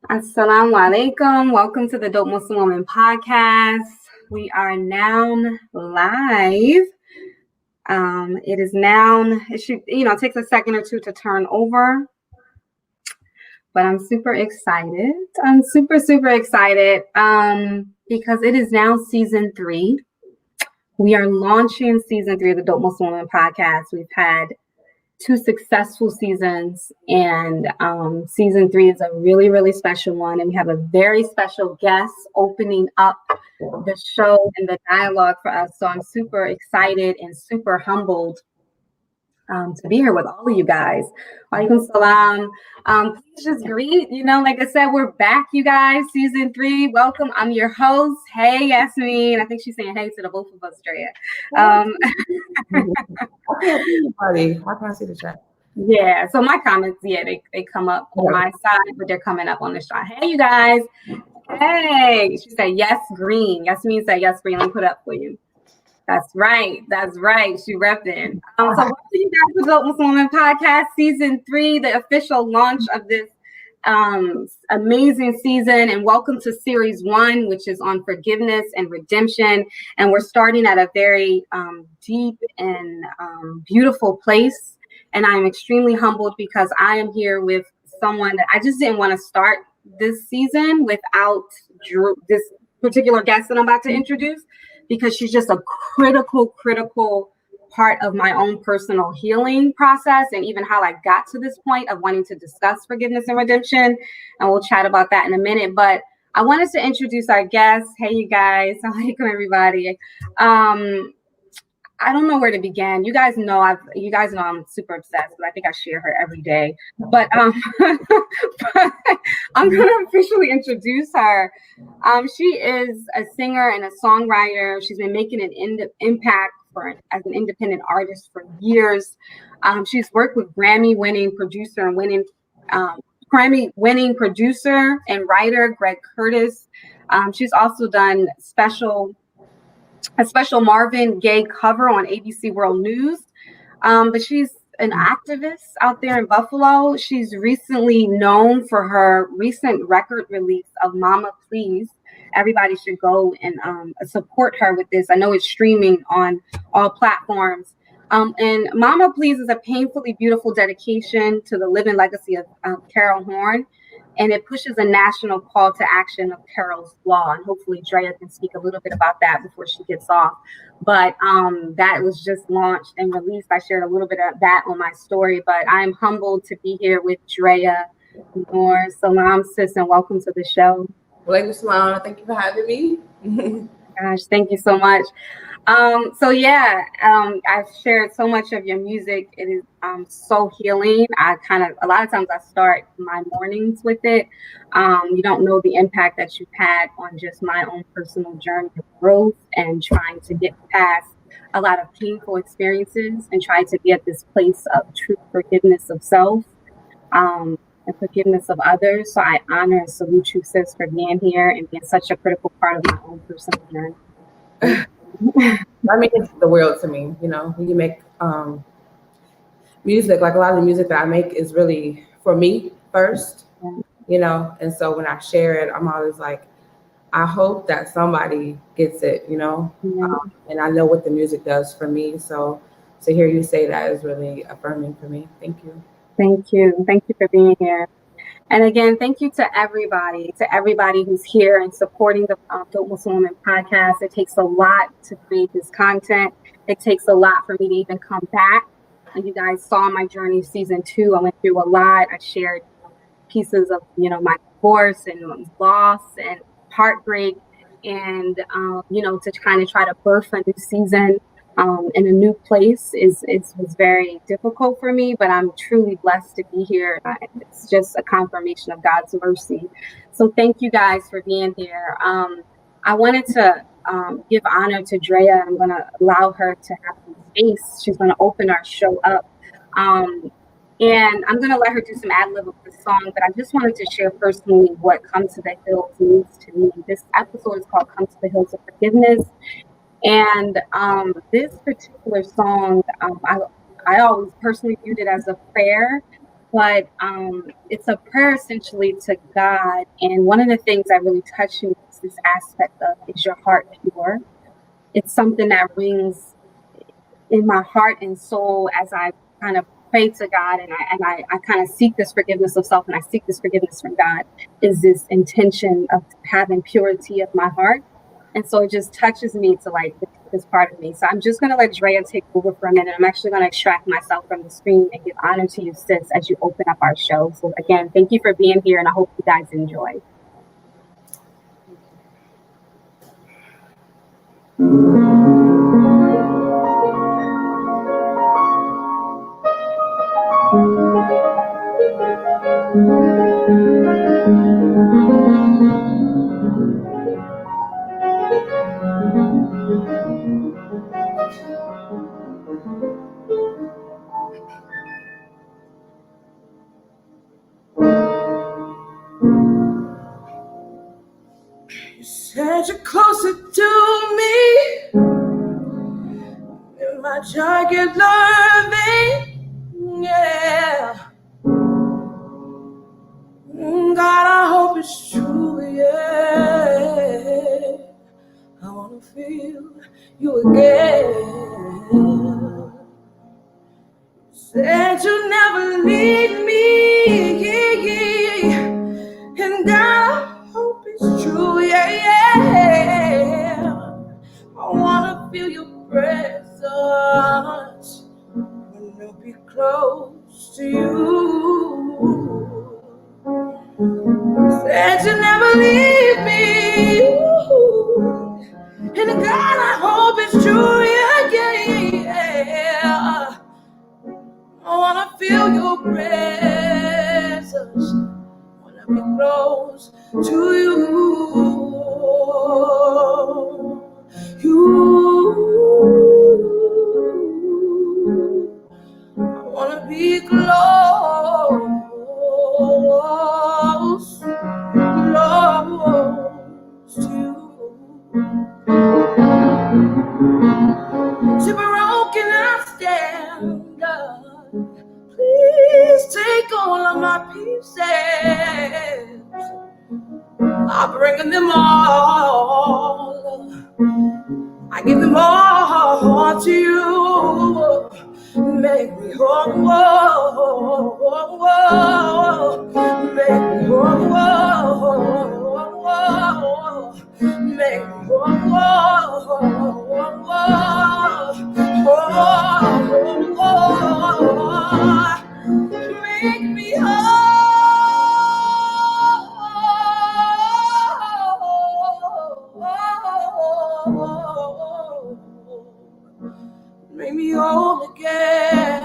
Assalamu alaikum. Welcome to the Dope Muslim Woman podcast. We are now live. It is now, it takes a second or two to turn over, but I'm super excited. I'm super, super excited because it is now season 3. We are launching season 3 of the Dope Muslim Woman podcast. We've had 2 successful seasons, and season 3 is a really, really special one. And we have a very special guest opening up the show and the dialogue for us. So I'm super excited and super humbled to be here with all of you guys. Walaikum salam. Please just greet, like I said, we're back, you guys, season 3. Welcome. I'm your host. Hey, Yasmin. I think she's saying hey to the both of us, Drea. I can't see anybody. I can't see the chat. Yeah, so my comments, they come up on my side, but they're coming up on the shot. Hey, you guys. Hey, she said yes, green. Yasmin said yes, green. Let me put it up for you. That's right. She repping. So welcome you guys to the Dope Muslim Woman podcast, season 3, the official launch of this amazing season, and welcome to series 1, which is on forgiveness and redemption. And we're starting at a very deep and beautiful place. And I'm extremely humbled because I am here with someone that I just didn't want to start this season without this particular guest that I'm about to introduce, because she's just a critical part of my own personal healing process, and even how I got to this point of wanting to discuss forgiveness and redemption. And we'll chat about that in a minute. But I wanted to introduce our guest. Hey, you guys. Assalamualaikum, everybody. I don't know where to begin. You guys know I'm super obsessed, but I think I share her every day. But I'm gonna officially introduce her. She is a singer and a songwriter. She's been making an impact as an independent artist for years. She's worked with Grammy-winning producer and writer Greg Curtis. She's also done a special Marvin Gaye cover on ABC World News. But she's an activist out there in Buffalo. She's recently known for her recent record release of Mama Please. Everybody should go and support her with this. I know it's streaming on all platforms. And Mama Please is a painfully beautiful dedication to the living legacy of Carol Horn. And it pushes a national call to action of Carol's Law. And hopefully Drea can speak a little bit about that before she gets off. But that was just launched and released. I shared a little bit of that on my story. But I'm humbled to be here with Drea D'Nur. Salam, sis, and welcome to the show. Walaikum salam. Thank you for having me. Gosh, thank you so much. I've shared so much of your music. It is so healing. A lot of times I start my mornings with it. You don't know the impact that you've had on just my own personal journey of growth and trying to get past a lot of painful experiences and trying to be at this place of true forgiveness of self and forgiveness of others. So I honor and salute you, sis, for being here and being such a critical part of my own personal journey. I mean, it's the world to me. When you make music, like a lot of the music that I make is really for me first, and so when I share it, I'm always like, I hope that somebody gets it, and I know what the music does for me. So to hear you say that is really affirming for me. Thank you. Thank you for being here. And again, thank you to everybody who's here and supporting the Dope Muslim Woman podcast. It takes a lot to create this content. It takes a lot for me to even come back. And you guys saw my journey, season 2. I went through a lot. I shared pieces of, my divorce and loss and heartbreak, and to kind of try to birth a new season in a new place was very difficult for me, but I'm truly blessed to be here. It's just a confirmation of God's mercy. So thank you guys for being here. I wanted to give honor to Drea. I'm going to allow her to have some space. She's going to open our show up. And I'm going to let her do some ad-lib of the song, but I just wanted to share personally what Come to the Hills means to me. This episode is called Come to the Hills of Forgiveness. And this particular song, I always personally viewed it as a prayer but it's a prayer essentially to God. And one of the things that really touched me is this aspect of, is your heart pure? It's something that rings in my heart and soul as I kind of pray to God, and I kind of seek this forgiveness of self, and I seek this forgiveness from God, is this intention of having purity of my heart. And so it just touches me to like this part of me. So I'm just going to let Drea take over for a minute. I'm actually going to extract myself from the screen and give honor to you, sis, as you open up our show. So again, thank you for being here, and I hope you guys enjoy. You said you're closer to me in my jugular vein, yeah. God, I hope it's true, yeah. I wanna feel you again. Said you never leave me, yeah. And God, I hope it's true, yeah. I wanna feel your presence when I'll be close to you. Said you never leave me, ooh. And God, I hope it's true, yeah. I wanna feel your presence when I be close to you. I wanna be close to you. To be broken, I stand up. Please take all of my pieces. I'm bringing them all. I give them all to you. Make me whole, make me whole, make me make me make me whole again.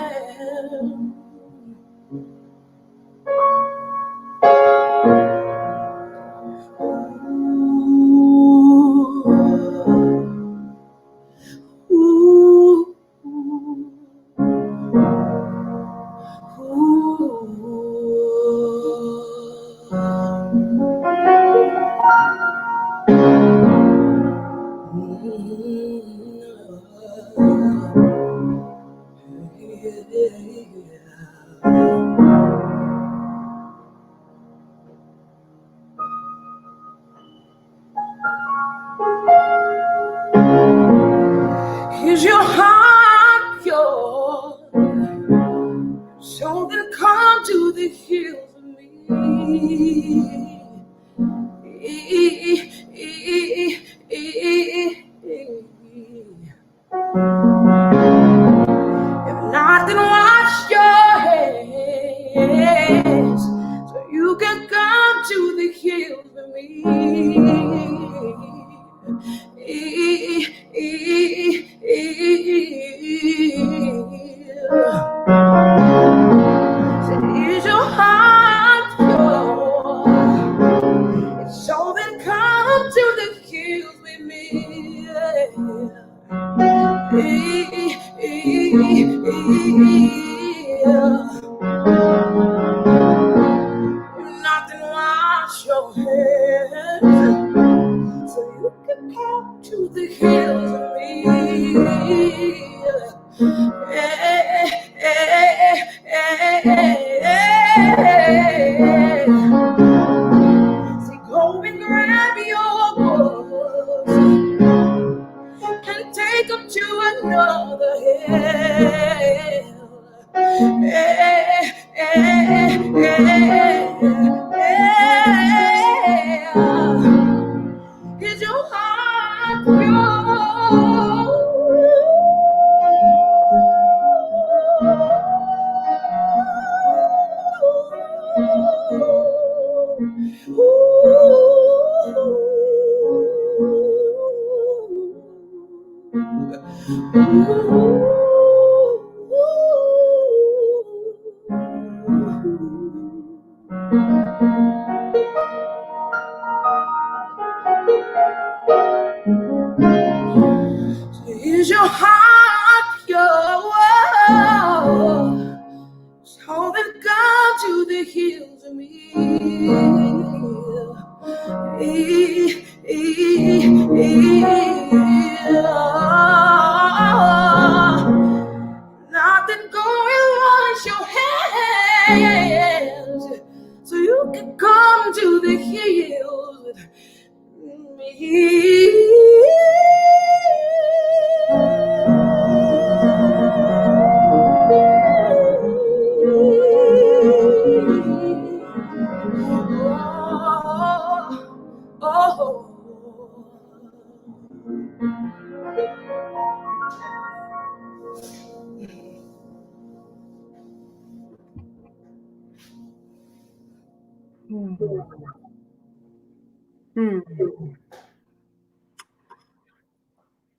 Is your heart pure? So then come to the hills of me. If not, then wash your hands so you can come to the hills with me. So is your heart pure? So then come to the hills with me. Nothing, wash your hands so you can come to the hills of me. Is your heart pure? So then come to the hills of me. Nothing going wash your hands so you can come to the hills with me. Oh.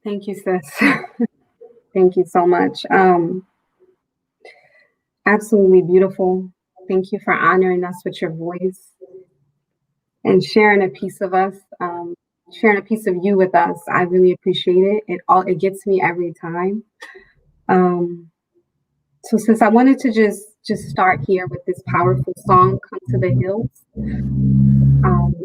Thank you, sis. Thank you so much. Absolutely beautiful. Thank you for honoring us with your voice and sharing a piece of us, sharing a piece of you with us. I really appreciate it. It gets me every time. So since I wanted to just start here with this powerful song, "Come to the Hills,"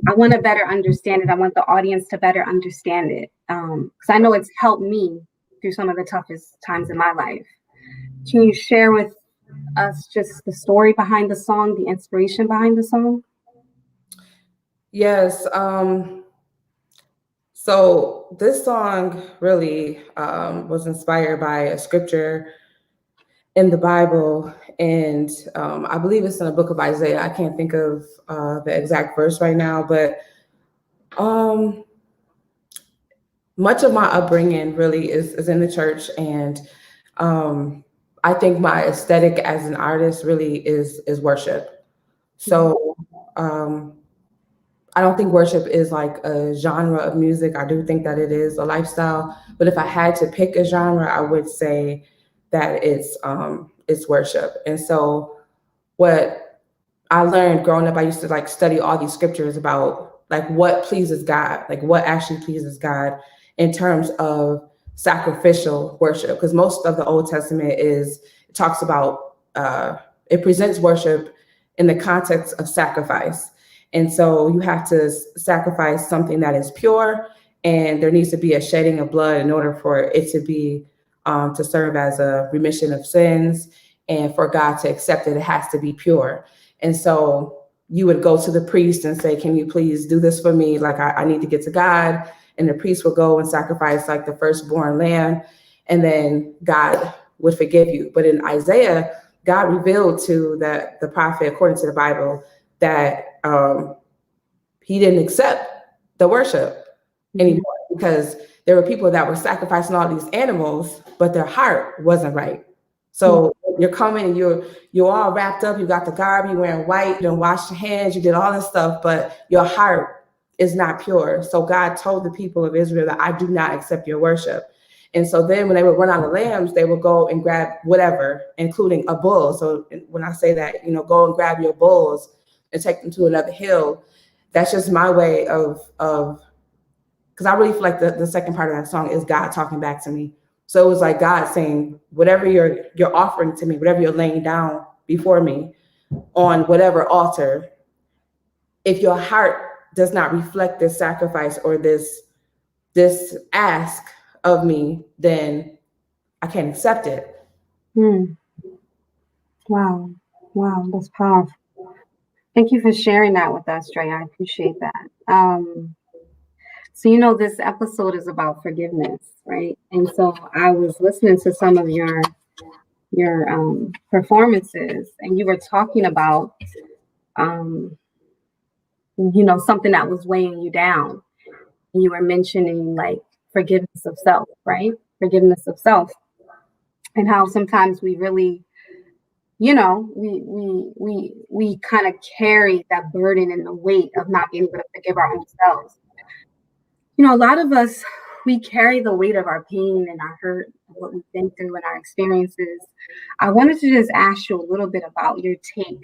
I want to better understand it. I want the audience to better understand it because I know it's helped me through some of the toughest times in my life. Can you share with us just the story behind the song, the inspiration behind the song? Yes. So this song really was inspired by a scripture in the Bible, and I believe it's in the book of Isaiah. I can't think of the exact verse right now, but much of my upbringing really is in the church, and I think my aesthetic as an artist really is worship. So I don't think worship is like a genre of music. I do think that it is a lifestyle, but if I had to pick a genre, I would say that it's worship. And so what I learned growing up, I used to like study all these scriptures about like what pleases God, like what actually pleases God in terms of sacrificial worship. Because most of the Old Testament it talks about it presents worship in the context of sacrifice. And so you have to sacrifice something that is pure, and there needs to be a shedding of blood in order for it to be to serve as a remission of sins, and for God to accept it, it has to be pure. And so you would go to the priest and say, "Can you please do this for me? Like I need to get to God." And the priest would go and sacrifice like the firstborn lamb, and then God would forgive you. But in Isaiah, God revealed to the prophet, according to the Bible, that he didn't accept the worship anymore, because there were people that were sacrificing all these animals, but their heart wasn't right. So you're coming and you're all wrapped up, you got the garb, you're wearing white, you don't wash your hands, you did all this stuff, but your heart is not pure. So God told the people of Israel that I do not accept your worship. And so then when they would run out of lambs, they would go and grab whatever, including a bull. So when I say that, go and grab your bulls and take them to another hill. That's just my way of because I really feel like the second part of that song is God talking back to me. So it was like God saying, whatever you're offering to me, whatever you're laying down before me on whatever altar, if your heart does not reflect this sacrifice or this ask of me, then I can't accept it. Wow, that's powerful. Thank you for sharing that with us, Drea. I appreciate that. So this episode is about forgiveness, right? And so I was listening to some of your performances, and you were talking about something that was weighing you down. And you were mentioning like forgiveness of self, right? Forgiveness of self, and how sometimes we really, we kind of carry that burden and the weight of not being able to forgive our own selves. A lot of us, we carry the weight of our pain and our hurt, what we've been through and our experiences. I wanted to just ask you a little bit about your take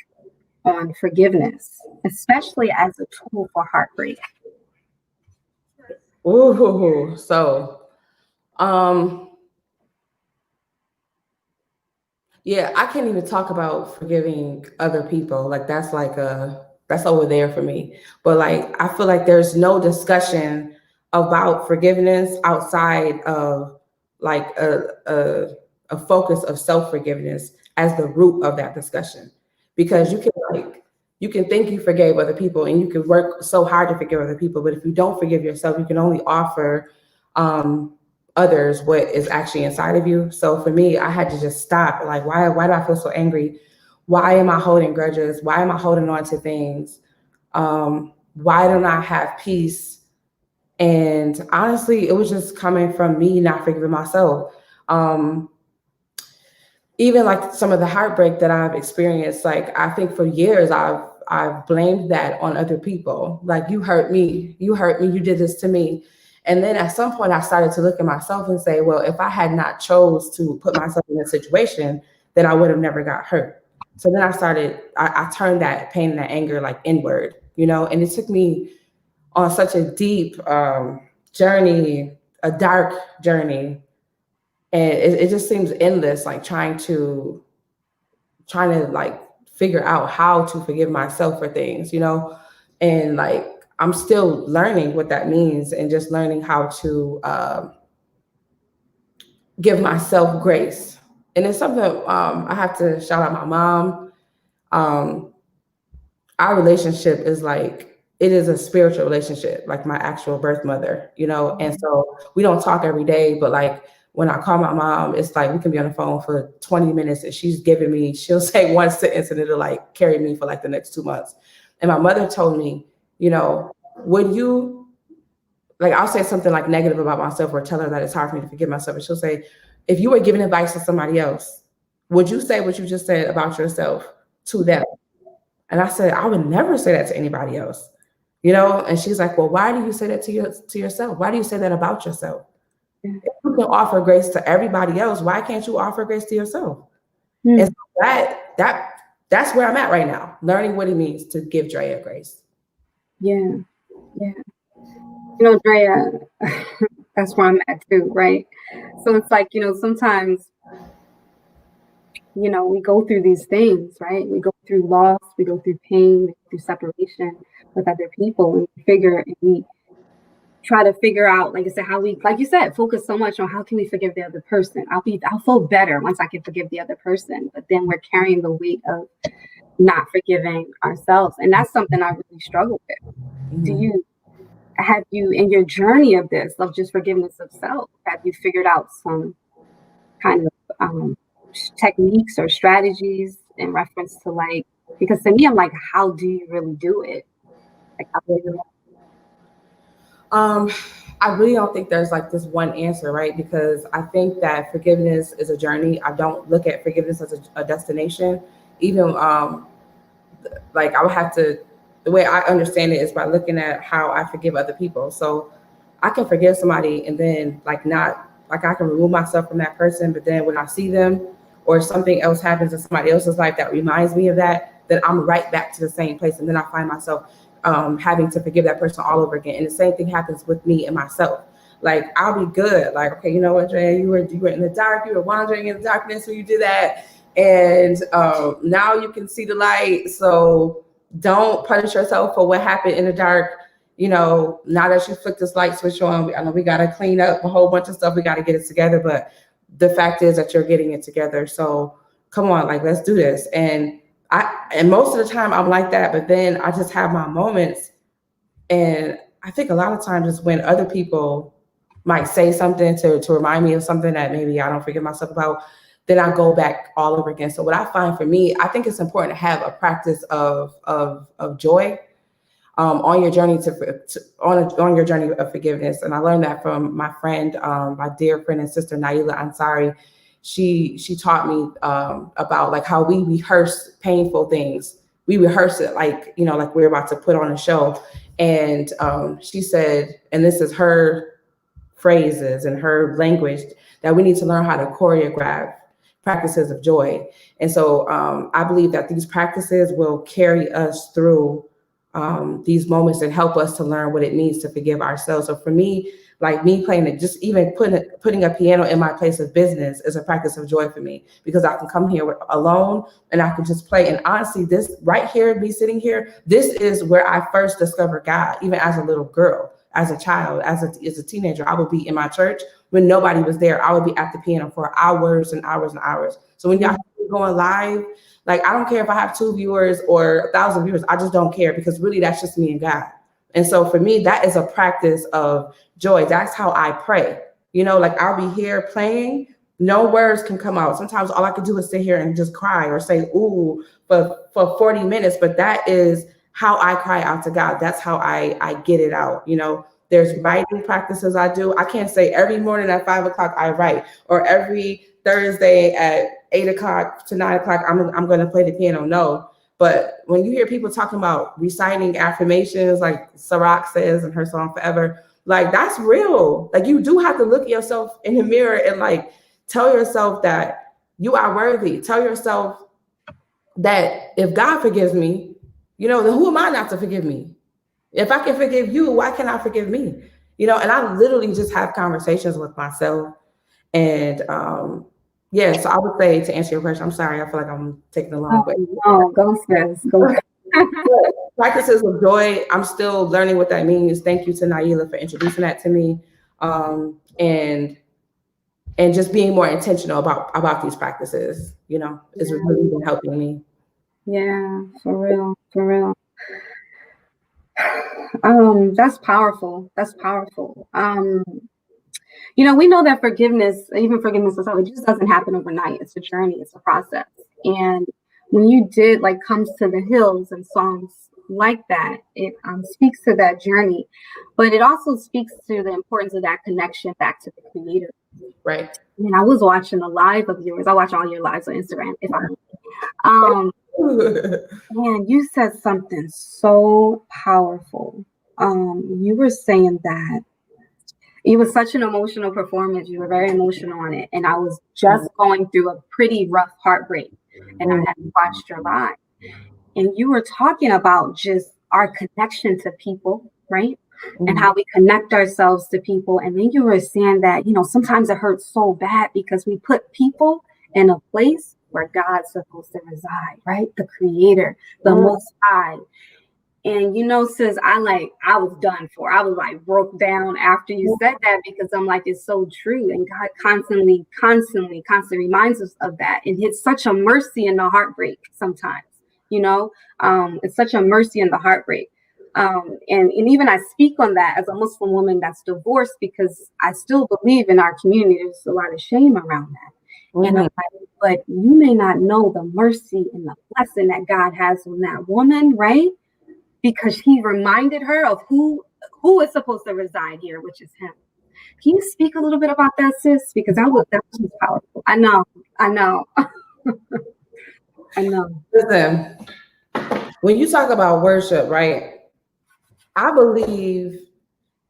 on forgiveness, especially as a tool for heartbreak? Ooh, so yeah, I can't even talk about forgiving other people. Like that's over there for me. But like I feel like there's no discussion about forgiveness outside of like a focus of self-forgiveness as the root of that discussion. Because you can think you forgave other people and you can work so hard to forgive other people, but if you don't forgive yourself, you can only offer um others what is actually inside of you. So for me, I had to just stop. Like, why do I feel so angry? Why am I holding grudges? Why am I holding on to things? Why don't I have peace? And honestly, it was just coming from me not forgiving myself. Um, Even like some of the heartbreak that I've experienced, like I think for years I've blamed that on other people. Like you hurt me, you did this to me. And then at some point I started to look at myself and say, well, if I had not chose to put myself in a situation, then I would have never got hurt. So then I turned that pain and that anger like inward, and it took me on such a deep journey, a dark journey, and it just seems endless, like trying to like figure out how to forgive myself for things, and like I'm still learning what that means and just learning how to give myself grace. And it's something I have to shout out my mom. um, our relationship is like, it is a spiritual relationship, like my actual birth mother, and so we don't talk every day, but like when I call my mom, it's like we can be on the phone for 20 minutes and she'll say one sentence and it'll like carry me for like the next 2 months. And my mother told me, would you, like, I'll say something like negative about myself or tell her that it's hard for me to forgive myself. And she'll say, if you were giving advice to somebody else, would you say what you just said about yourself to them? And I said, I would never say that to anybody else, And she's like, well, why do you say that to yourself? Why do you say that about yourself? Yeah. If you can offer grace to everybody else, why can't you offer grace to yourself? Mm. And so that's where I'm at right now, learning what it means to give Drea grace. Yeah. Drea, that's where I'm at too, right? So it's like, sometimes, we go through these things, right? We go through loss, we go through pain, we go through separation with other people, and we try to figure out, like I said, how we, like you said, focus so much on how can we forgive the other person. I'll feel better once I can forgive the other person, but then we're carrying the weight of not forgiving ourselves, and that's something I really struggle with. Mm-hmm. Have you, in your journey of this, of just forgiveness of self, have you figured out some kind of techniques or strategies in reference to, like, because to me, I'm like, how do you really do it? Like, how do you I really don't think there's like this one answer, right? Because I think that forgiveness is a journey. I don't look at forgiveness as a destination. Even like I would have to, the way I understand it is by looking at how I forgive other people. So I can forgive somebody and then like not, like I can remove myself from that person, but then when I see them or something else happens in somebody else's life that reminds me of that, then I'm right back to the same place. And then I find myself having to forgive that person all over again. And the same thing happens with me and myself. Like I'll be good. Like, okay, you know what, Drea, you were in the dark, you were wandering in the darkness when you did that. And now you can see the light. So don't punish yourself for what happened in the dark. Now that you flick this light switch on, I know we got to clean up a whole bunch of stuff. We got to get it together. But the fact is that you're getting it together. So come on, like, let's do this. And most of the time I'm like that, but then I just have my moments. And I think a lot of times it's when other people might say something to remind me of something that maybe I don't forgive myself about, then I go back all over again. So what I find for me, I think it's important to have a practice of joy on your journey on your journey of forgiveness. And I learned that from my friend, my dear friend and sister Naila Ansari. She taught me about like how we rehearse painful things. We rehearse it like like we're about to put on a show. And she said, and this is her phrases and her language, that we need to learn how to choreograph practices of joy. And so I believe that these practices will carry us through these moments and help us to learn what it means to forgive ourselves. So for me, like me playing it, just even putting a piano in my place of business is a practice of joy for me, because I can come here alone and I can just play. And honestly, this right here, me sitting here, this is where I first discovered God, even as a little girl, as a child, as a teenager. I would be in my church when nobody was there. I would be at the piano for hours and hours and hours. So when y'all going live, like, I don't care if I have 2 viewers or 1,000 viewers. I just don't care, because really that's just me and God. And so for me, that is a practice of joy. That's how I pray. You know, like, I'll be here playing, no words can come out. Sometimes all I can do is sit here and just cry or say, ooh, for 40 minutes. But that is how I cry out to God. That's how I get it out. You know, there's writing practices I do. I can't say every morning at 5 o'clock I write, or every Thursday at 8 o'clock to 9 o'clock I'm going to play the piano. No. But when you hear people talking about reciting affirmations, like Ciroc says in her song Forever, like, that's real. Like, you do have to look at yourself in the mirror and like tell yourself that you are worthy. Tell yourself that if God forgives me, you know, then who am I not to forgive me? If I can forgive you, why can't I forgive me? You know, and I literally just have conversations with myself. And yeah, so I would say, to answer your question, I'm sorry, I feel like I'm taking a long way. No, go sis, go. Practices of joy, I'm still learning what that means. Thank you to Naila for introducing that to me. And just being more intentional about these practices, you know, is really been helping me. Yeah, for real, for real. That's powerful. That's powerful. You know, we know that forgiveness, even forgiveness itself, it just doesn't happen overnight. It's a journey, it's a process. And when you did like Comes to the Hills and songs like that, it speaks to that journey, but it also speaks to the importance of that connection back to the Creator. Right. And I was watching a live of yours. I watch all your lives on Instagram, if I and you said something so powerful. You were saying that it was such an emotional performance. You were very emotional on it. And I was just going through a pretty rough heartbreak, and I had watched your live. And you were talking about just our connection to people, right? And how we connect ourselves to people. And then you were saying that, you know, sometimes it hurts so bad because we put people in a place where God's supposed to reside, right? The Creator, the Most High. And, you know, sis, I was done for. I was like broke down after you said that, because I'm like, it's so true. And God constantly reminds us of that. And it's such a mercy in the heartbreak sometimes, you know, it's such a mercy in the heartbreak. And even I speak on that as a Muslim woman that's divorced, because I still believe in our community, there's a lot of shame around that. And I'm like, but you may not know the mercy and the blessing that God has on that woman, right? Because he reminded her of who is supposed to reside here, which is him. Can you speak a little bit about that, sis? Because that was powerful. I know. I know. Listen, when you talk about worship, right? I believe,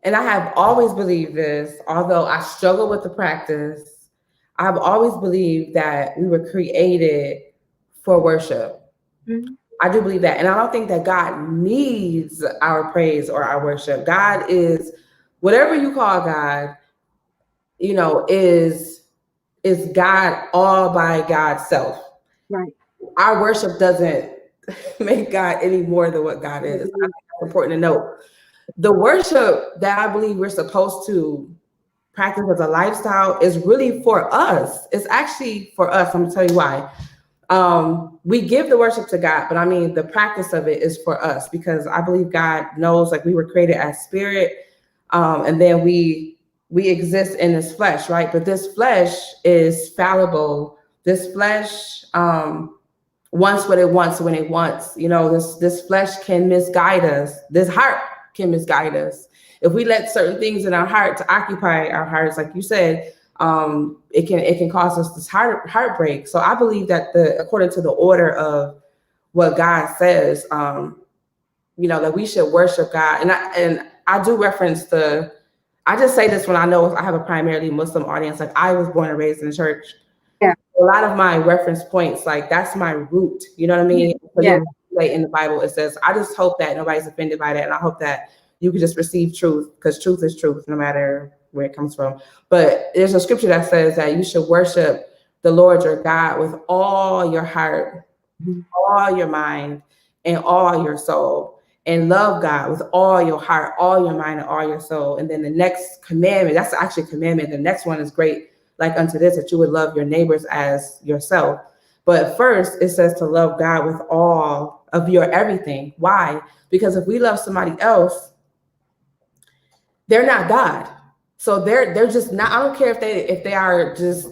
and I have always believed this, although I struggle with the practice, I've always believed that we were created for worship. I do believe that. And I don't think that God needs our praise or our worship. God is, whatever you call God, you know, is God all by God's self. Right. Our worship doesn't make God any more than what God is. I think that's important to note. The worship that I believe we're supposed to practice as a lifestyle is really for us. It's actually for us. I'm gonna tell you why. We give the worship to God, but I mean, the practice of it is for us, because I believe God knows, like, we were created as spirit, and then we exist in this flesh, right? But this flesh is fallible. This flesh wants what it wants when it wants. You know, this flesh can misguide us. This heart can misguide us. If we let certain things in our heart to occupy our hearts, like you said, it can cause us this heartbreak. So I believe that according to the order of what God says, you know, that we should worship God. And I do reference I just say this when I know I have a primarily Muslim audience. Like, I was born and raised in the church. Yeah. a lot of my reference points, like that's my root. You know what I mean? Yeah. In the Bible, it says, I just hope that nobody's offended by that. And I hope that you can just receive truth, because truth is truth, no matter where it comes from. But there's a scripture that says that you should worship the Lord your God with all your heart, all your mind, and all your soul, and love God with all your heart, all your mind, and all your soul. And then the next commandment, that's actually a commandment. The next one is great, like unto this, that you would love your neighbors as yourself. But first, it says to love God with all of your everything. Why? Because if we love somebody else, they're not God. So they're just not. I don't care if they are just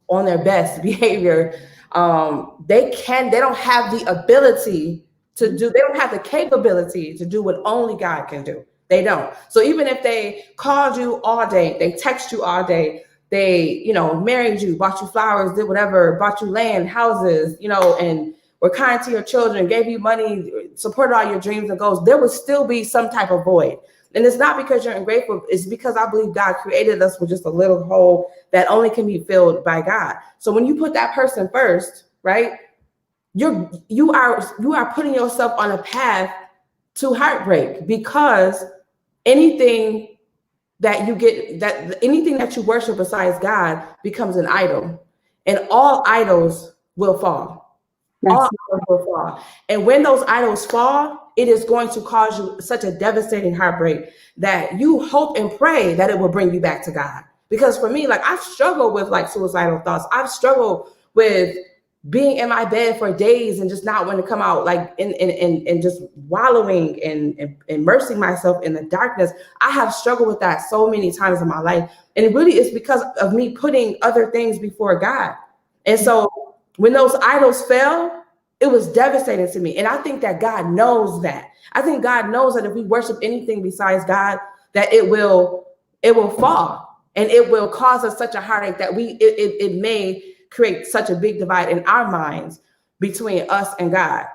on their best behavior. They don't have the ability to do. They don't have the capability to do what only God can do. They don't. So even if they called you all day, they text you all day, they, married you, bought you flowers, did whatever, bought you land, houses, and were kind to your children, gave you money, supported all your dreams and goals, there would still be some type of void. And it's not because you're ungrateful. It's because I believe God created us with just a little hole that only can be filled by God. So when you put that person first, right, you are putting yourself on a path to heartbreak, because anything that you worship besides God becomes an idol, and all idols will fall. All idols will fall. And when those idols fall, it is going to cause you such a devastating heartbreak that you hope and pray that it will bring you back to God. Because for me, like, I've struggled with like suicidal thoughts. I've struggled with being in my bed for days and just not wanting to come out, like and just wallowing and immersing myself in the darkness. I have struggled with that so many times in my life. And it really is because of me putting other things before God. And so when those idols fell, it was devastating to me. And I think that God knows that. I think God knows that if we worship anything besides God, that it will fall, and it will cause us such a heartache that it may create such a big divide in our minds between us and God.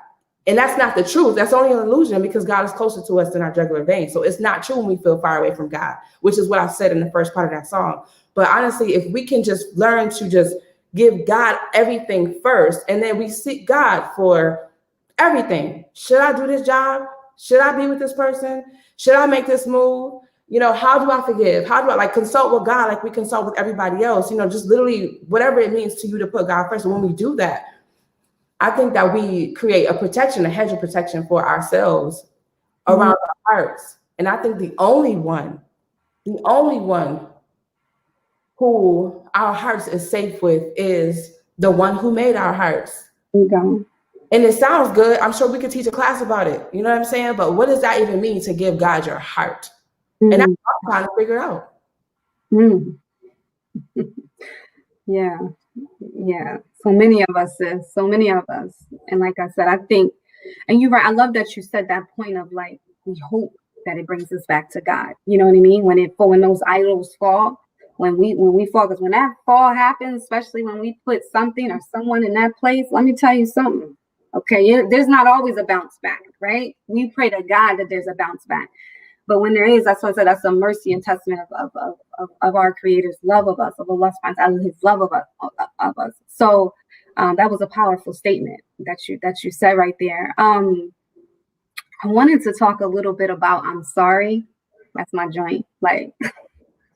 And that's not the truth. That's only an illusion, because God is closer to us than our jugular vein. So it's not true when we feel far away from God, which is what I said in the first part of that song. But honestly, if we can just learn to just give God everything first, and then we seek God for everything. Should I do this job? Should I be with this person? Should I make this move? How do I forgive? How do I consult with God like we consult with everybody else? Just literally whatever it means to you to put God first. And when we do that, I think that we create a hedge of protection for ourselves around our hearts. And I think the only one who our hearts is safe with is the one who made our hearts. Okay. And it sounds good. I'm sure we could teach a class about it. You know what I'm saying? But what does that even mean, to give God your heart? And that's what I'm trying to figure out. Yeah. So many of us, sis. So many of us. And like I said, I think, and you're right, I love that you said that point of like, we hope that it brings us back to God. You know what I mean? When those idols fall, when we fall, because when that fall happens, especially when we put something or someone in that place, let me tell you something. Okay, there's not always a bounce back, right? We pray to God that there's a bounce back. But when there is, that's what I said, that's a mercy and testament of our Creator's love of us, of Allah subhanahu wa ta'ala, His love of us. So that was a powerful statement that you said right there. I wanted to talk a little bit about I'm sorry. That's my joint. Like,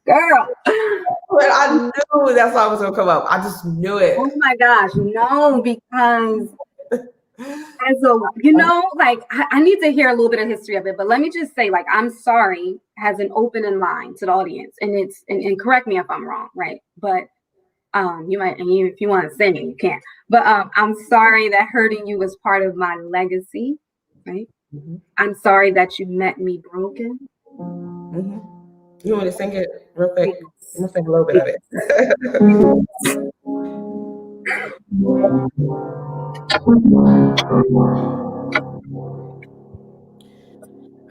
girl. But I knew that's why I was gonna come up. I just knew it. Oh my gosh, no, because I need to hear a little bit of history of it, but let me just say, like, I'm sorry has an opening line to the audience, and and correct me if I'm wrong, right? But you might, and if you want to sing it, you can. But I'm sorry that hurting you was part of my legacy, right? Mm-hmm. I'm sorry that you met me broken. Mm-hmm. You want to sing it real quick? Yes. I'm gonna sing a little bit of it.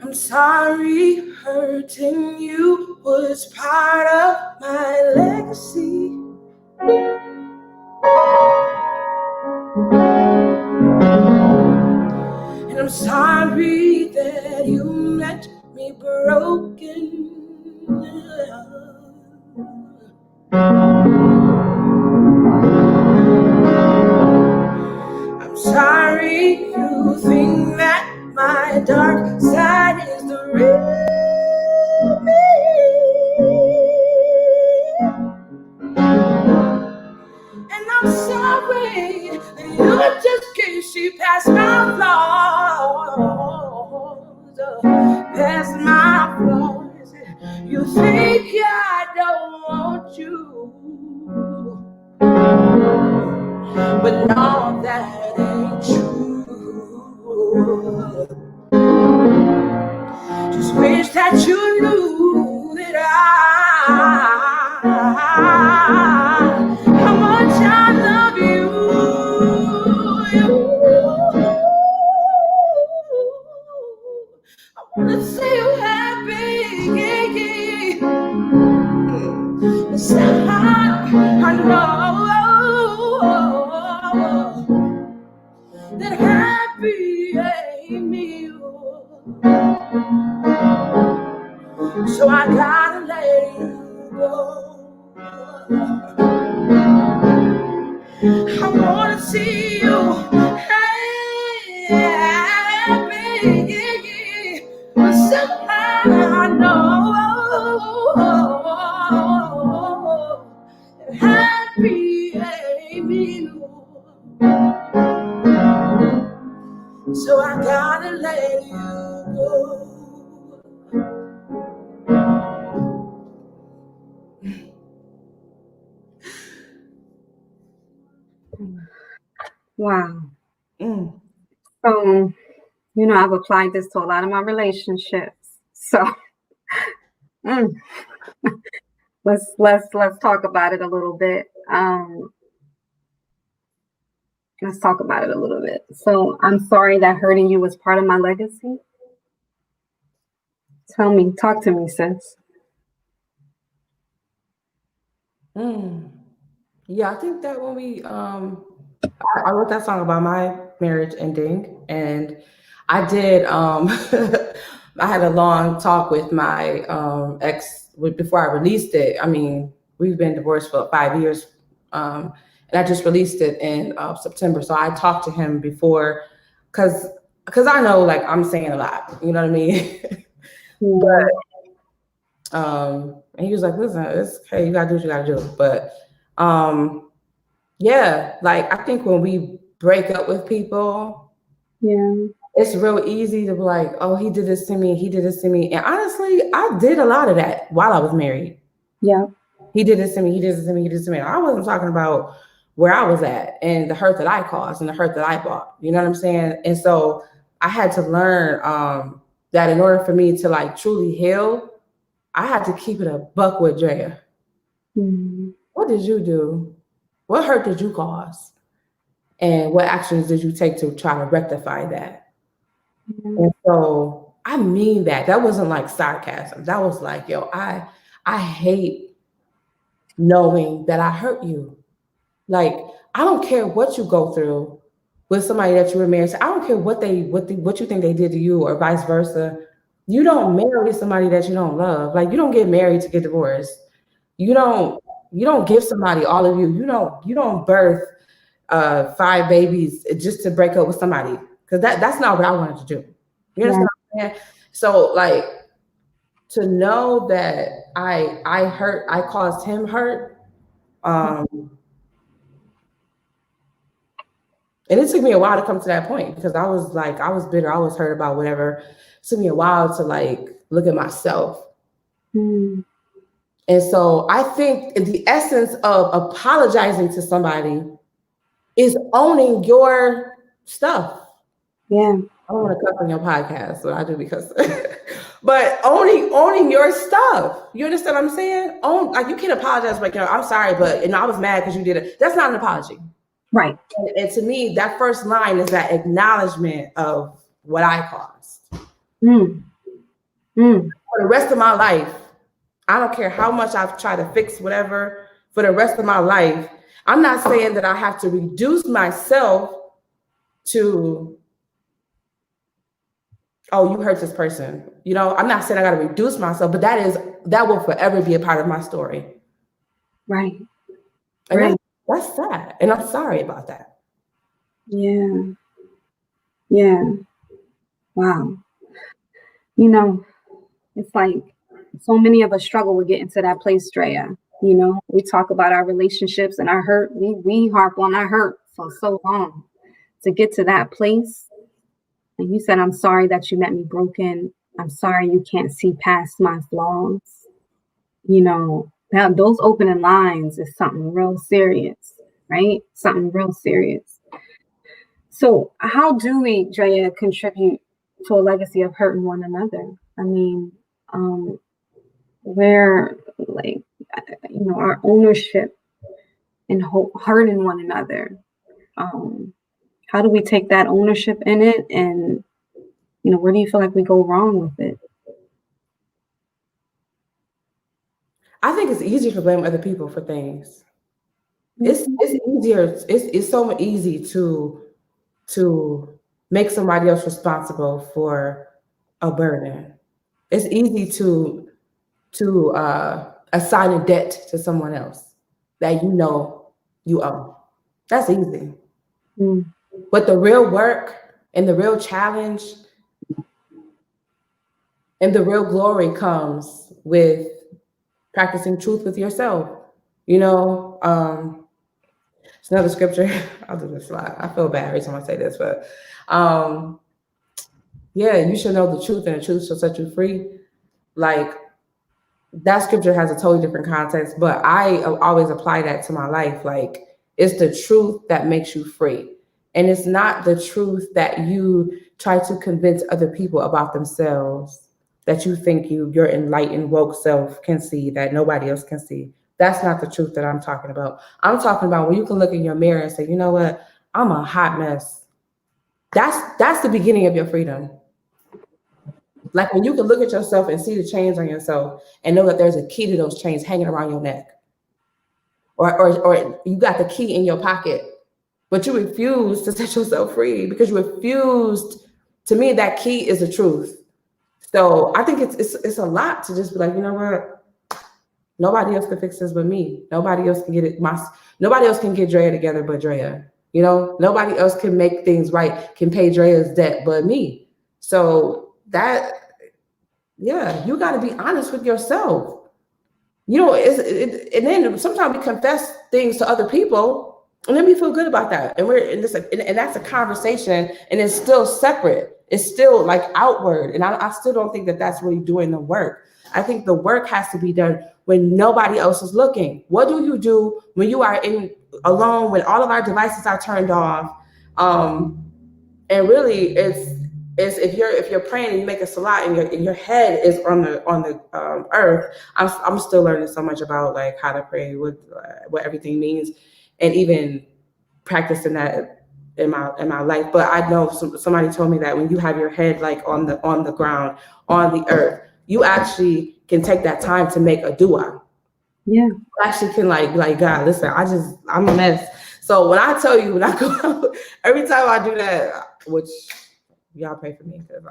I'm sorry hurting you was part of my legacy. And I'm sorry that you met me broken. sorry you think that my dark side is the real me. And I'm sorry that you just can't see past my flaws, past my flaws. You think I don't want you, but no, that ain't true. Just wish that you knew that how much I love you. I wanna see you happy, yeah, yeah. But somehow I know that happy ain't me. So I gotta let you go. I wanna see you happy, yeah, yeah. But somehow I know that happy ain't me. So I gotta let you go. Wow. So, I've applied this to a lot of my relationships. So, let's talk about it a little bit. Let's talk about it a little bit. So, I'm sorry that hurting you was part of my legacy. Talk to me, sis. Yeah, I think that when I wrote that song about my marriage ending, and I did, I had a long talk with my ex before I released it. I mean, we've been divorced for 5 years, and I just released it in September. So I talked to him before, because I know, like, I'm saying a lot, you know what I mean? Yeah. But and he was like, listen, it's okay, you gotta do what you gotta do. But yeah, like, I think when we break up with people, Yeah. it's real easy to be like, oh, he did this to me, he did this to me. And honestly, I did a lot of that while I was married. Yeah. He did this to me, he did this to me, he did this to me. I wasn't talking about where I was at and the hurt that I caused and the hurt that I brought. You know what I'm saying? And so I had to learn that in order for me to, like, truly heal, I had to keep it a buck with Drea. What did you do? What hurt did you cause? And what actions did you take to try to rectify that? And so I mean that. That wasn't like sarcasm. That was like, yo, I hate knowing that I hurt you. Like, I don't care what you go through with somebody that you were married to. I don't care what you think they did to you, or vice versa. You don't marry somebody that you don't love. Like, you don't get married to get divorced. You don't give somebody all of you. You don't birth 5 babies just to break up with somebody, because that's not what I wanted to do. You understand what I'm saying? So, like, to know that I caused him hurt, and it took me a while to come to that point, because I was bitter, I was hurt about whatever. It took me a while to, like, look at myself. And so I think the essence of apologizing to somebody is owning your stuff. Yeah. I don't want to cuss on your podcast, but I do, because but owning your stuff. You understand what I'm saying? Like, you can't apologize, like, I'm sorry, but I was mad because you did it. That's not an apology. Right. And to me, that first line is that acknowledgement of what I caused. For the rest of my life, I don't care how much I've tried to fix whatever, for the rest of my life, I'm not saying that I have to reduce myself to, oh, you hurt this person. I'm not saying I got to reduce myself, but that will forever be a part of my story. Right. And that's sad. And I'm sorry about that. Yeah. Yeah. Wow. You know, it's like so many of us struggle with getting to that place, Drea. You know, we talk about our relationships and our hurt. We harp on our hurt for so long to get to that place. And you said, I'm sorry that you met me broken. I'm sorry you can't see past my flaws. You know, now those opening lines is something real serious, right? Something real serious. So, how do we, Drea, contribute to a legacy of hurting one another? I mean, um, where, like, our ownership in hurting one another. Um, how do we take that ownership in it? And, where do you feel like we go wrong with it? I think it's easier to blame other people for things. It's Mhm. it's easier. It's so easy to make somebody else responsible for a burden. It's easy to assign a debt to someone else that you know you owe. That's easy. Mm. But the real work and the real challenge and the real glory comes with practicing truth with yourself. You know, it's another scripture. I'll do this slide. I feel bad every time I say this, but um, yeah, you should know the truth, and the truth shall set you free. Like that scripture has a totally different context, but I always apply that to my life. Like it's the truth that makes you free. And it's not the truth that you try to convince other people about themselves that you think your enlightened woke self can see that nobody else can see. That's not the truth that I'm talking about. I'm talking about when you can look in your mirror and say, you know what, I'm a hot mess. That's the beginning of your freedom. Like when you can look at yourself and see the chains on yourself and know that there's a key to those chains hanging around your neck. Or you got the key in your pocket, but you refuse to set yourself free because you refused. To me, that key is the truth. So I think it's a lot to just be like, you know what? Nobody else can fix this but me. Nobody else can get it. Nobody else can get Drea together but Drea. You know, nobody else can make things right, can pay Drea's debt but me. So that, yeah, you got to be honest with yourself. You know, and then sometimes we confess things to other people, and then we feel good about that. And we're in this, and that's a conversation, and it's still separate. It's still like outward, and I still don't think that that's really doing the work. I think the work has to be done when nobody else is looking. What do you do when you are in alone, when all of our devices are turned off? And really, it's if you're praying and you make a salat and your head is on the earth. I'm still learning so much about like how to pray, what everything means, and even practicing that in my life. But I know somebody told me that when you have your head like on the ground, on the earth, you actually can take that time to make a dua. Yeah. You actually can like God, listen, I'm a mess. So when I tell you, when I go out, every time I do that, which y'all pray for me because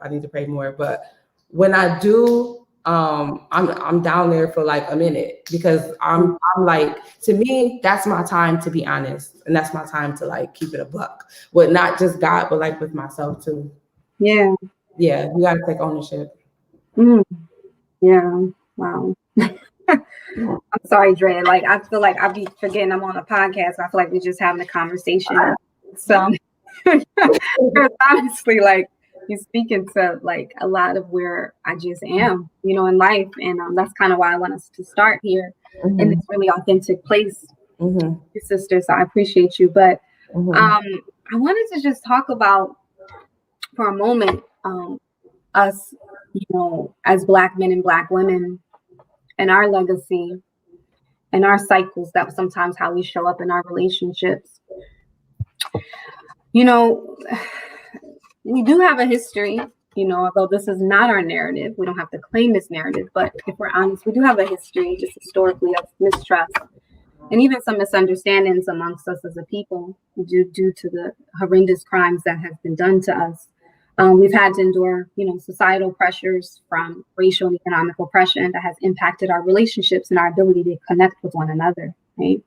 I need to pray more. But when I do, I'm down there for like a minute because I'm like, to me, that's my time to be honest, and that's my time to like keep it a buck with not just God, but like with myself too. Yeah. Yeah, you got to take ownership. Mm. Yeah. Wow. I'm sorry, Dre. Like I feel like I be forgetting I'm on a podcast. I feel like we're just having a conversation. So honestly, like you're speaking to like a lot of where I just am, in life, and that's kind of why I want us to start here in this really authentic place, sisters. So I appreciate you, but I wanted to just talk about for a moment us, as Black men and Black women, and our legacy and our cycles. That sometimes how we show up in our relationships. You know, we do have a history, although this is not our narrative. We don't have to claim this narrative, but if we're honest, we do have a history just historically of mistrust and even some misunderstandings amongst us as a people due to the horrendous crimes that have been done to us. We've had to endure, societal pressures from racial and economic oppression that has impacted our relationships and our ability to connect with one another, right?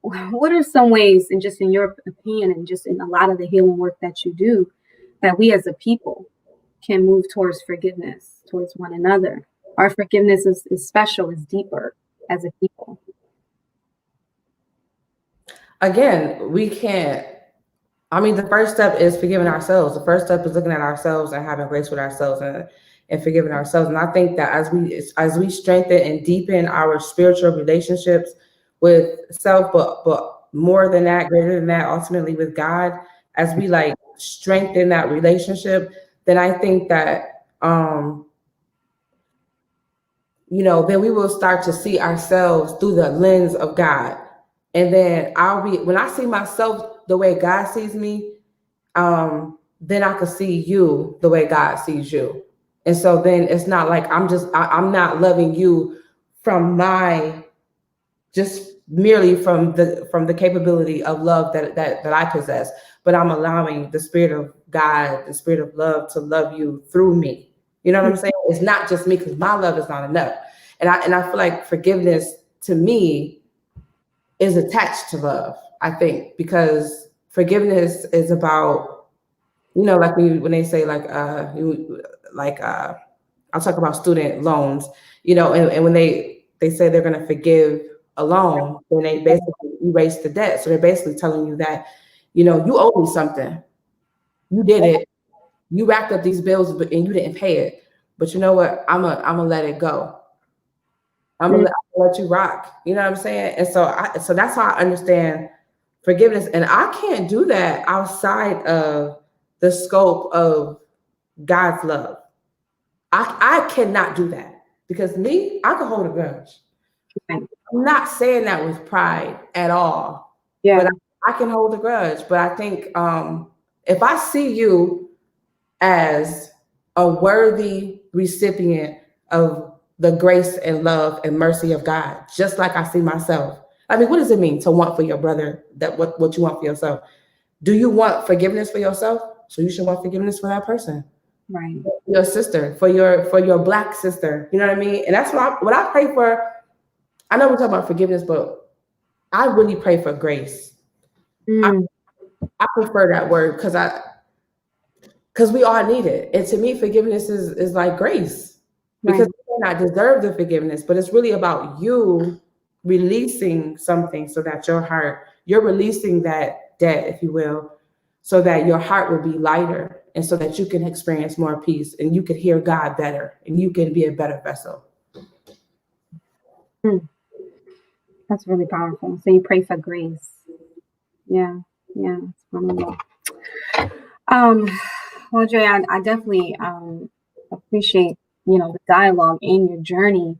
what are some ways, and just in your opinion, and just in a lot of the healing work that you do, that we as a people can move towards forgiveness towards one another? Our forgiveness is special, is deeper as a people. Again, we can't. I mean, the first step is forgiving ourselves. The first step is looking at ourselves and having grace with ourselves and forgiving ourselves. And I think that as we strengthen and deepen our spiritual relationships with self, but more than that, greater than that, ultimately with God, as we like strengthen that relationship, then I think that then we will start to see ourselves through the lens of God. And then when I see myself the way God sees me, then I can see you the way God sees you. And so then it's not like I'm not loving you from just merely from the capability of love that I possess, but I'm allowing the Spirit of God, the Spirit of love, to love you through me. You know what I'm saying? It's not just me, because my love is not enough. And I feel like forgiveness to me is attached to love, I think, because forgiveness is about, like when they say I'll talk about student loans, and when they say they're going to forgive a loan, then they basically erase the debt. So they're basically telling you that, you owe me something. You did it. You racked up these bills, and you didn't pay it. But you know what? I'm gonna let it go. I'm gonna let you rock. You know what I'm saying? And so that's how I understand forgiveness. And I can't do that outside of the scope of God's love. I cannot do that, because I can hold a grudge. I'm not saying that with pride at all. Yeah. But I can hold a grudge. But I think if I see you as a worthy recipient of the grace and love and mercy of God, just like I see myself. I mean, what does it mean to want for your brother what you want for yourself? Do you want forgiveness for yourself? So you should want forgiveness for that person. Right. Your sister, for your Black sister. You know what I mean? And that's what I pray for. I know we're talking about forgiveness, but I really pray for grace. I prefer that word because we all need it. And to me, forgiveness is like grace, because we may not deserve the forgiveness, but it's really about you releasing something so that you're releasing that debt, if you will, so that your heart will be lighter, and so that you can experience more peace, and you can hear God better, and you can be a better vessel. That's really powerful. So you pray for grace. Yeah. It's wonderful. Well, Drea, I definitely appreciate the dialogue and your journey.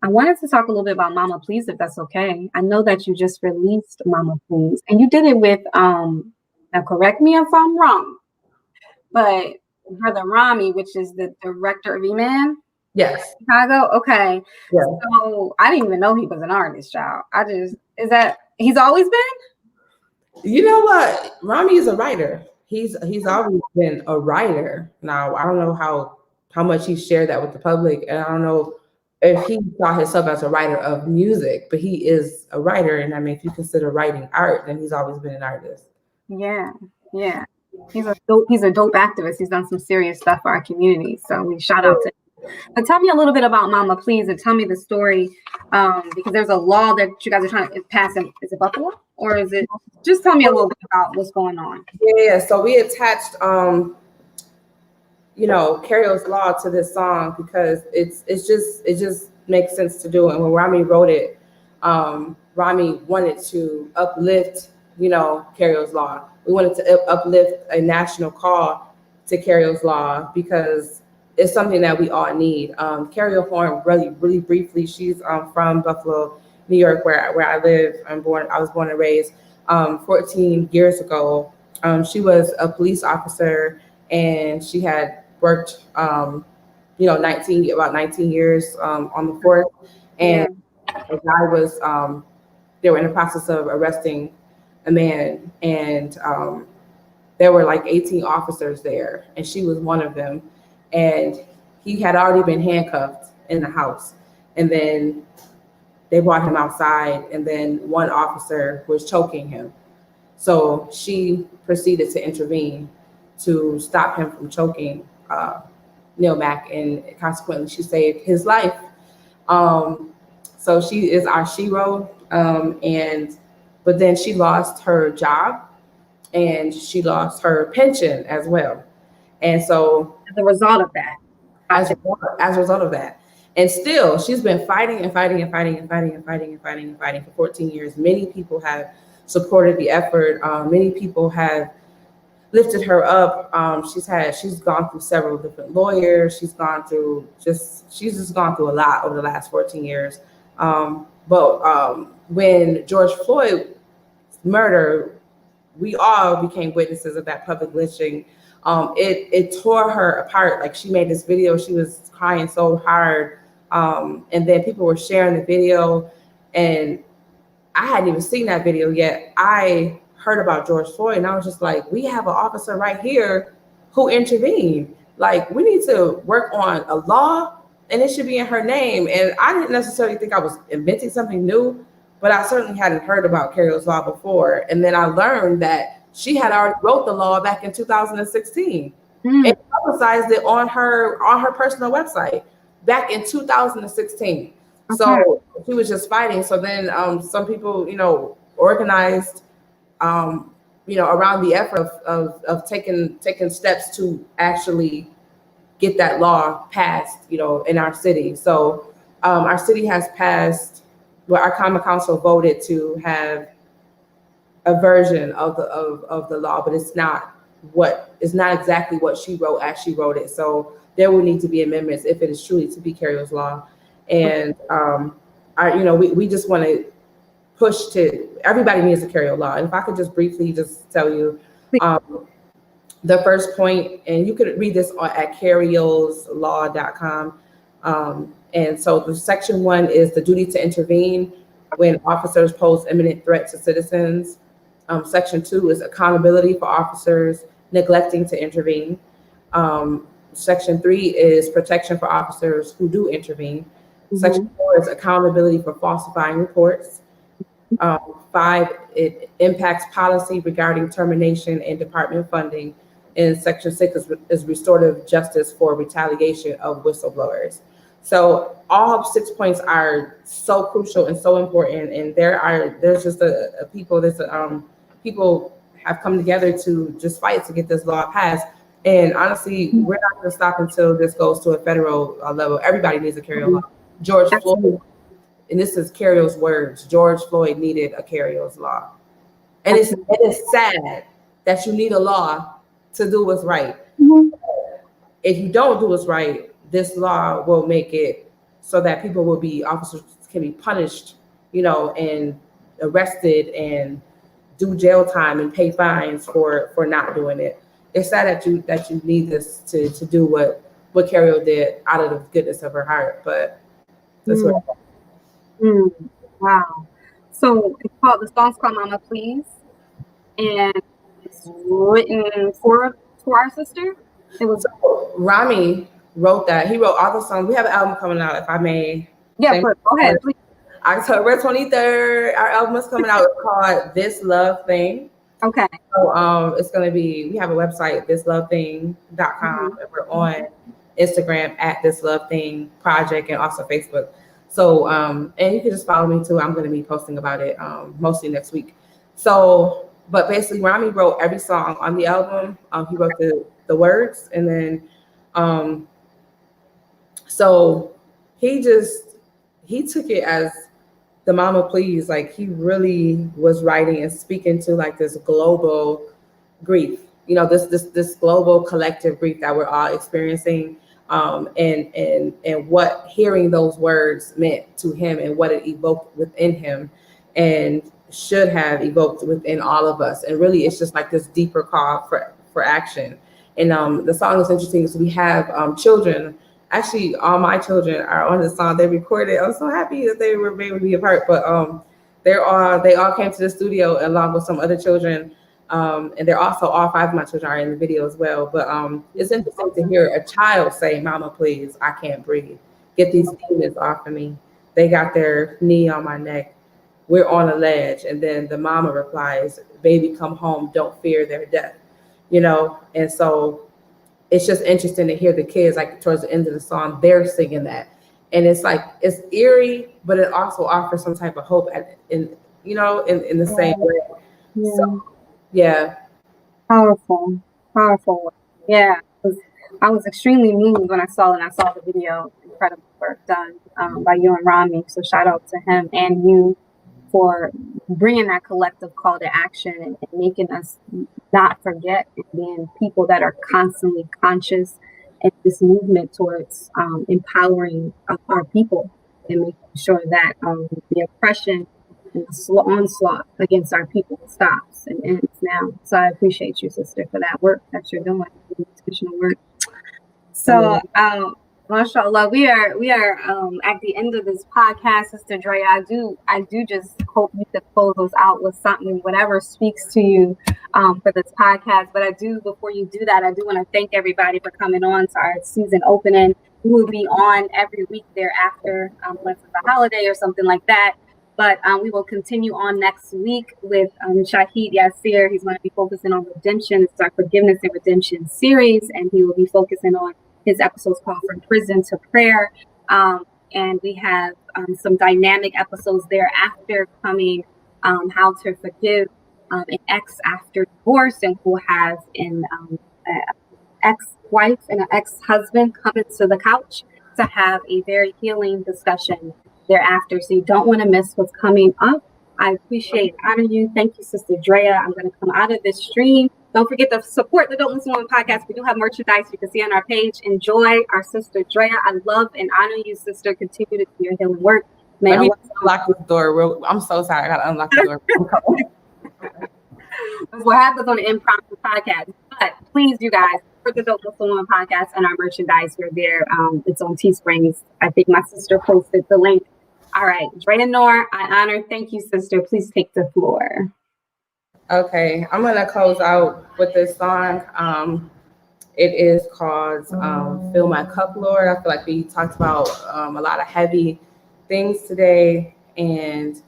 I wanted to talk a little bit about Mama Please, if that's okay. I know that you just released Mama Please, and you did it with now correct me if I'm wrong, but Brother Rami, which is the director of E-Man. Yes. Chicago. Okay. Yeah. So I didn't even know he was an artist, y'all. He's always been? You know what? Rami is a writer. He's always been a writer. Now, I don't know how much he shared that with the public, and I don't know if he saw himself as a writer of music, but he is a writer. And I mean, if you consider writing art, then he's always been an artist. Yeah. He's a dope activist. He's done some serious stuff for our community. So we shout out to him. But tell me a little bit about Mama Please, and tell me the story, because there's a law that you guys are trying to pass. Is it Buffalo, or is it? Just tell me a little bit about what's going on. Yeah. So we attached, Carol's Law to this song because it just makes sense to do it. And when Rami wrote it, Rami wanted to uplift, Carol's Law. We wanted to uplift a national call to Carol's Law because it's something that we all need. Carol Horn, really, really briefly, she's from Buffalo, New York, where I live. I was born and raised. 14 years ago, she was a police officer, and she had worked, about 19 years on the force. And the guy was, they were in the process of arresting a man, and there were like 18 officers there, and she was one of them. And he had already been handcuffed in the house. And then they brought him outside, and then one officer was choking him. So she proceeded to intervene to stop him from choking Neil Mack, and consequently, she saved his life. So she is our shero, but then she lost her job and she lost her pension as well. And so as a result of that. As a result of that. And still, she's been fighting and fighting and fighting and fighting and fighting and fighting and fighting for 14 years. Many people have supported the effort. Many people have lifted her up. She's gone through several different lawyers. She's just gone through a lot over the last 14 years. But when George Floyd's murder, we all became witnesses of that public lynching. It tore her apart. Like, she made this video, she was crying so hard. And then people were sharing the video, and I hadn't even seen that video yet. I heard about George Floyd, and I was just like, we have an officer right here who intervened. Like, we need to work on a law, and it should be in her name. And I didn't necessarily think I was inventing something new, but I certainly hadn't heard about Carrio's Law before. And then I learned that she had already wrote the law back in 2016 and publicized it on her personal website back in 2016. Okay. So she was just fighting. So then some people, organized, around the effort of taking steps to actually get that law passed, in our city. So our city has passed, our common council voted to have a version of the law, but it's not exactly what she wrote as she wrote it. So there will need to be amendments if it is truly to be Carrio's Law. And we just want to push to everybody needs a Carrio Law. And if I could just briefly just tell you the first point, and you could read this at carrioslaw.com. And so the section 1 is the duty to intervene when officers pose imminent threat to citizens. Section 2 is accountability for officers neglecting to intervene. Section 3 is protection for officers who do intervene. Section 4 is accountability for falsifying reports. 5, it impacts policy regarding termination and department funding. And Section 6 is restorative justice for retaliation of whistleblowers. So all 6 points are so crucial and so important. And there's just people have come together to just fight to get this law passed. And honestly, we're not going to stop until this goes to a federal level. Everybody needs a Carrio Law. George Floyd, and this is Carrio's words, George Floyd needed a Carrio's Law. And it is sad that you need a law to do what's right. If you don't do what's right, this law will make it so that officers can be punished, and arrested and do jail time and pay fines for not doing it. It's sad that you need this to do what Carrio did out of the goodness of her heart, but that's what. Wow. So the song's called Mama Please, and it's written for our sister. It was Rami wrote that. He wrote all the songs. We have an album coming out, if I may. Yeah, go ahead, please. October 23rd, our album is coming out. It's called This Love Thing. Okay. So it's gonna be, we have a website, thislovething.com, and we're on Instagram at This Love Thing Project, and also Facebook. So and you can just follow me too. I'm gonna be posting about it mostly next week. So, but basically Rami wrote every song on the album. He wrote the words, and then so he took it as the Mama Please. Like, he really was writing and speaking to like this global grief, this global collective grief that we're all experiencing, and what hearing those words meant to him and what it evoked within him and should have evoked within all of us. And really, it's just like this deeper call for action. And the song is interesting because we have children. Actually, all my children are on the song. They recorded. I'm so happy that they were able to be a part. But they all came to the studio along with some other children. And they're also, all 5 of my children are in the video as well. But it's interesting to hear a child say, "Mama, please, I can't breathe. Get these demons off of me." they got their knee on my neck. We're on a ledge. And then the mama replies, baby, come home. Don't fear their death, And so it's just interesting to hear the kids, like towards the end of the song, they're singing that. And it's like, it's eerie, but it also offers some type of hope in the same way. Yeah. So, yeah. Powerful. Yeah. I was extremely moved when I saw the video. Incredible work done by you and Rami. So shout out to him and you for bringing that collective call to action and making us not forget and being people that are constantly conscious in this movement towards empowering our people and making sure that the oppression and the onslaught against our people stops and ends now. So I appreciate you, sister, for that work that you're doing, intentional work. So, mashallah, we are at the end of this podcast, Sister Drea. I do just hope you could close us out with something, whatever speaks to you for this podcast. But before you do that, I do want to thank everybody for coming on to our season opening. We will be on every week thereafter, unless it's a holiday or something like that. But we will continue on next week with Shahid Yasir. He's going to be focusing on redemption. It's our Forgiveness and Redemption series, and he will be focusing on his episodes called From Prison to Prayer. And we have some dynamic episodes thereafter coming, how to forgive an ex after divorce, and who has an ex-wife and an ex-husband coming to the couch to have a very healing discussion thereafter. So you don't want to miss what's coming up. I appreciate, honor you. Thank you, Sister Drea. I'm going to come out of this stream. Don't forget to support the Don't Listen Woman podcast. We do have merchandise you can see on our page. Enjoy our Sister Drea. I love and honor you, sister. Continue to do your healing work. Let me unlock the door. I'm so sorry. I got to unlock the door. That's what happens on the impromptu podcast. But please, you guys, support the Don't Listen Woman podcast and our merchandise. We're there. It's on Teesprings. I think my sister posted the link. All right, Drea D'Nur, I honor. Thank you, sister. Please take the floor. Okay, I'm gonna close out with this song. It is called "Fill My Cup, Lord." I feel like we talked about a lot of heavy things today, and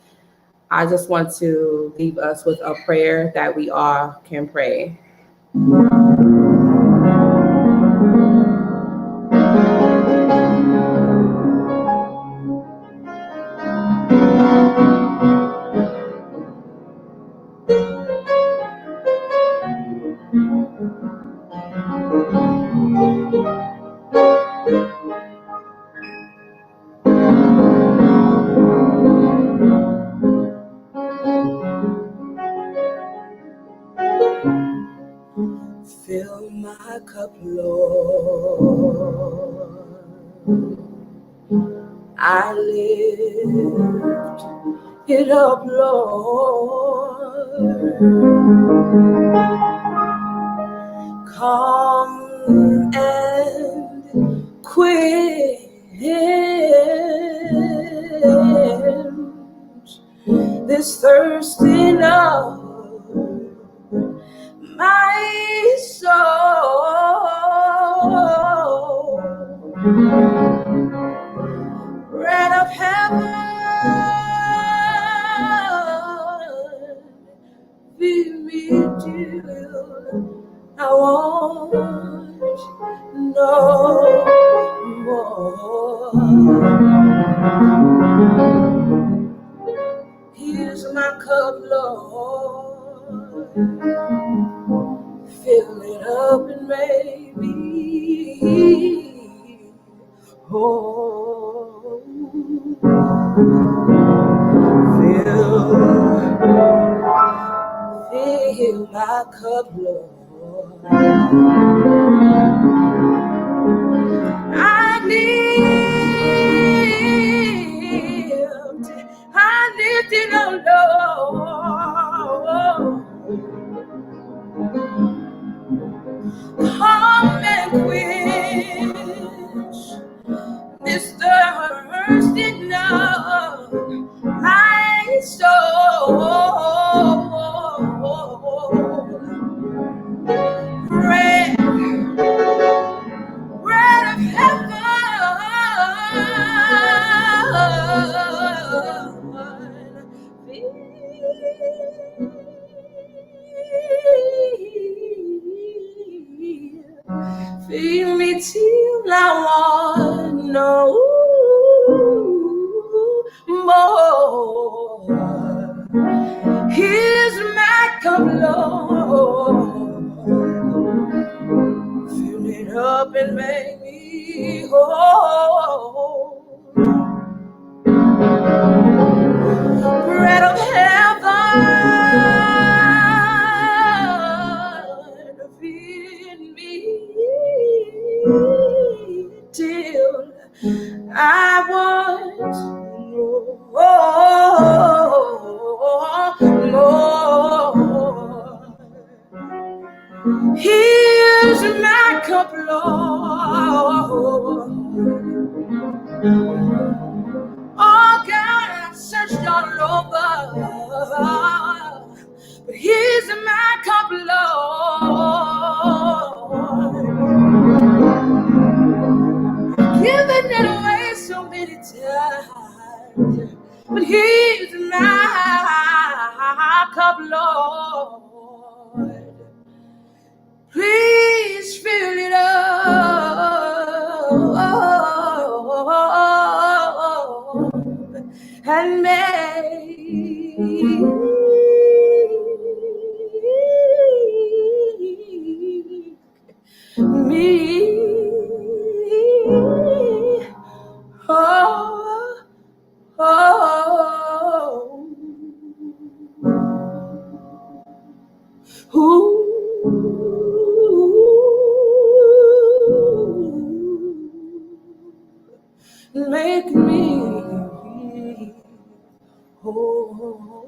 I just want to leave us with a prayer that we all can pray. Fill my cup, Lord. I lift it up, Lord. Come and quench this thirsting of my soul. Bread of heaven, feed me till I want no more. Here's my cup, Lord. Fill it up and make me whole. Fill my cup, Lord. I lift it up, Lord. Come and quench this thirsting of my soul. Bread of heaven, Feed me till I want no more. Here's my cup, Lord. Fill it up and make me whole. Bread of heaven, feed me till I want more. Here's my cup, Lord. Oh God, I've searched all over, but here's my cup, Lord. Giving it away so many times, but here's my cup, Lord. Please fill it up and make me make me whole.